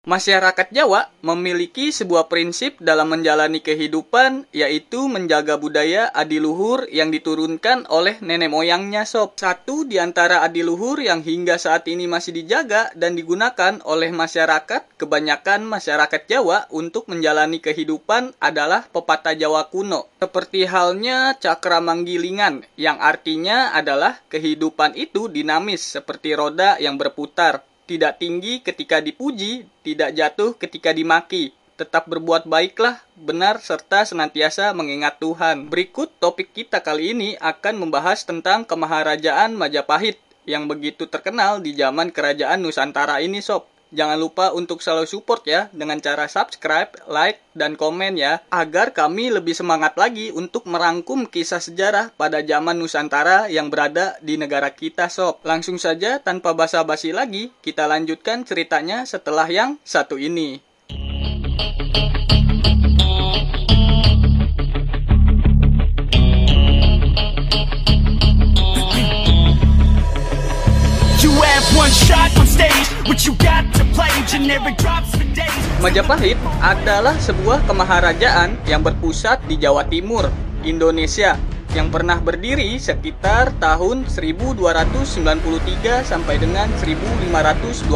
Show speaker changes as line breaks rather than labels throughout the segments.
Masyarakat Jawa memiliki sebuah prinsip dalam menjalani kehidupan, yaitu menjaga budaya adiluhur yang diturunkan oleh nenek moyangnya sob. Satu di antara adiluhur yang hingga saat ini masih dijaga dan digunakan oleh masyarakat, kebanyakan masyarakat Jawa untuk menjalani kehidupan adalah pepatah Jawa kuno. Seperti halnya cakra manggilingan, yang artinya adalah kehidupan itu dinamis seperti roda yang berputar. Tidak tinggi ketika dipuji, tidak jatuh ketika dimaki. Tetap berbuat baiklah, benar, serta senantiasa mengingat Tuhan. Berikut topik kita kali ini akan membahas tentang Kemaharajaan Majapahit yang begitu terkenal di zaman Kerajaan Nusantara ini sob. Jangan lupa untuk selalu support ya dengan cara subscribe, like, dan komen ya, agar kami lebih semangat lagi untuk merangkum kisah sejarah pada zaman Nusantara yang berada di negara kita sob. Langsung saja tanpa basa-basi lagi, kita lanjutkan ceritanya setelah yang satu ini. Majapahit adalah sebuah kemaharajaan yang berpusat di Jawa Timur, Indonesia, yang pernah berdiri sekitar tahun 1293 sampai dengan 1527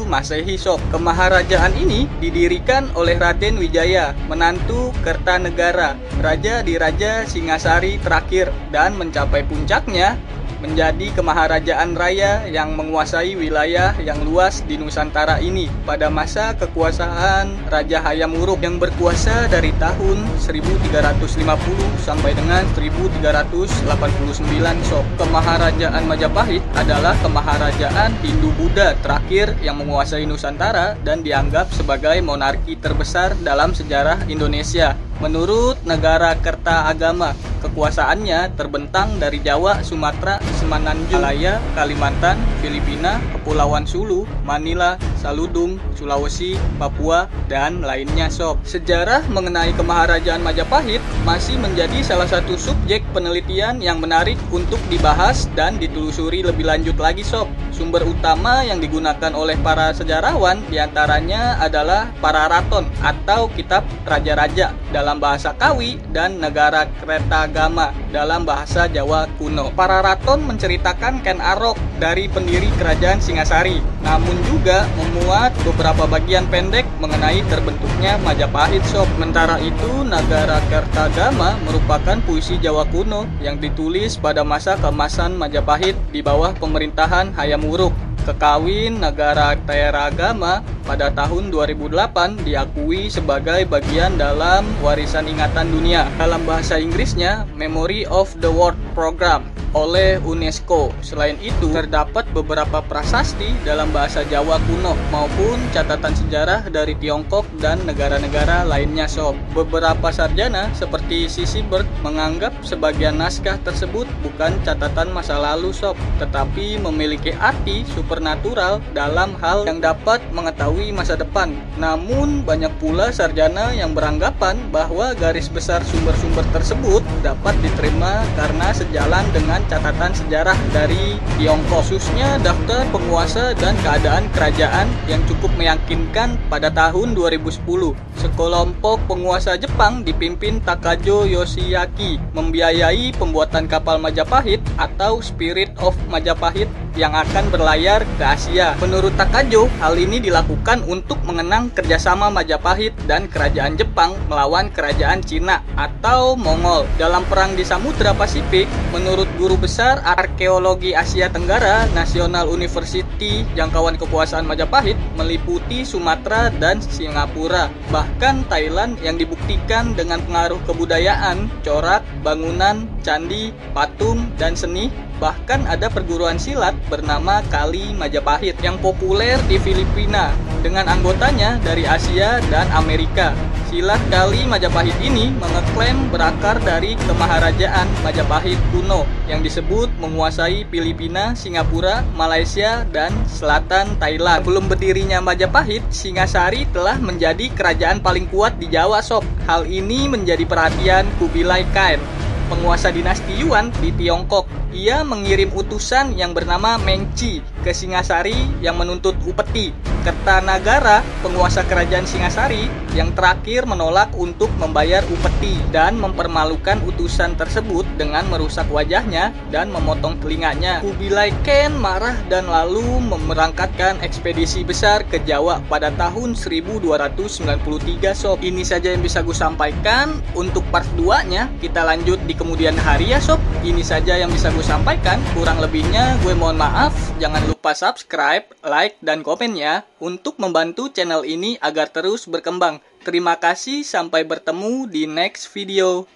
Masehi sob. Kemaharajaan ini didirikan oleh Raden Wijaya, menantu Kertanegara, raja di Raja Singasari terakhir, dan mencapai puncaknya menjadi kemaharajaan raya yang menguasai wilayah yang luas di Nusantara ini pada masa kekuasaan Raja Hayam Wuruk yang berkuasa dari tahun 1350 sampai dengan 1389 sob. Kemaharajaan Majapahit adalah kemaharajaan Hindu-Buddha terakhir yang menguasai Nusantara dan dianggap sebagai monarki terbesar dalam sejarah Indonesia. Menurut negara Kertaagama, kekuasaannya terbentang dari Jawa, Sumatera, Semenanjung, Malaya, Kalimantan, Filipina, Kepulauan Sulu, Manila, Saludung, Sulawesi, Papua, dan lainnya sob. Sejarah mengenai Kemaharajaan Majapahit masih menjadi salah satu subjek penelitian yang menarik untuk dibahas dan ditelusuri lebih lanjut lagi sob. Sumber utama yang digunakan oleh para sejarawan diantaranya adalah Pararaton atau Kitab Raja-Raja dalam bahasa Kawi dan Negara Kertagama dalam bahasa Jawa kuno. Pararaton menceritakan Ken Arok dari pendiri Kerajaan Singasari, namun juga memuat beberapa bagian pendek mengenai terbentuknya Majapahit sob. Sementara itu, Negara Kertagama merupakan puisi Jawa kuno yang ditulis pada masa keemasan Majapahit di bawah pemerintahan Hayam Wuruk. Kekawin Negara Kertagama pada tahun 2008 diakui sebagai bagian dalam warisan ingatan dunia, dalam bahasa Inggrisnya Memory of the World Program, oleh UNESCO. Selain itu, terdapat beberapa prasasti dalam bahasa Jawa kuno maupun catatan sejarah dari Tiongkok dan negara-negara lainnya sob. Beberapa sarjana seperti Sisiberg menganggap sebagian naskah tersebut bukan catatan masa lalu sob, tetapi memiliki arti supernatural dalam hal yang dapat mengetahui masa depan. Namun banyak pula sarjana yang beranggapan bahwa garis besar sumber-sumber tersebut dapat diterima karena sejalan dengan catatan sejarah dari Tiongkok, khususnya daftar penguasa dan keadaan kerajaan yang cukup meyakinkan pada tahun 2010. Sekelompok penguasa Jepang dipimpin Takajo Yoshiaki membiayai pembuatan kapal Majapahit atau Spirit of Majapahit yang akan berlayar ke Asia. Menurut Takajo, hal ini dilakukan untuk mengenang kerjasama Majapahit dan kerajaan Jepang melawan kerajaan Cina atau Mongol dalam perang di Samudra Pasifik. Menurut Guru Besar Arkeologi Asia Tenggara National University, jangkauan kekuasaan Majapahit meliputi Sumatera dan Singapura, bahkan Thailand, yang dibuktikan dengan pengaruh kebudayaan, corak, bangunan, candi, patung, dan seni. Bahkan ada perguruan silat bernama Kali Majapahit yang populer di Filipina dengan anggotanya dari Asia dan Amerika. Silat Kali Majapahit ini mengeklaim berakar dari Kemaharajaan Majapahit kuno yang disebut menguasai Filipina, Singapura, Malaysia, dan selatan Thailand. Sebelum berdirinya Majapahit, Singasari telah menjadi kerajaan paling kuat di Jawa sob. Hal ini menjadi perhatian Kubilai Khan, penguasa dinasti Yuan di Tiongkok. Ia mengirim utusan yang bernama Mengci ke Singasari yang menuntut upeti. Kertanagara, penguasa kerajaan Singasari, yang terakhir menolak untuk membayar upeti dan mempermalukan utusan tersebut dengan merusak wajahnya dan memotong telinganya. Kubilai Khan marah dan lalu memberangkatkan ekspedisi besar ke Jawa pada tahun 1293 sob. Ini saja yang bisa gue sampaikan. Untuk part 2-nya kita lanjut di kemudian hari ya sob. Ini saja yang bisa gue sampaikan. Kurang lebihnya gue mohon maaf. Jangan lupa subscribe, like, dan komen ya untuk membantu channel ini agar terus berkembang. Terima kasih, sampai bertemu di next video.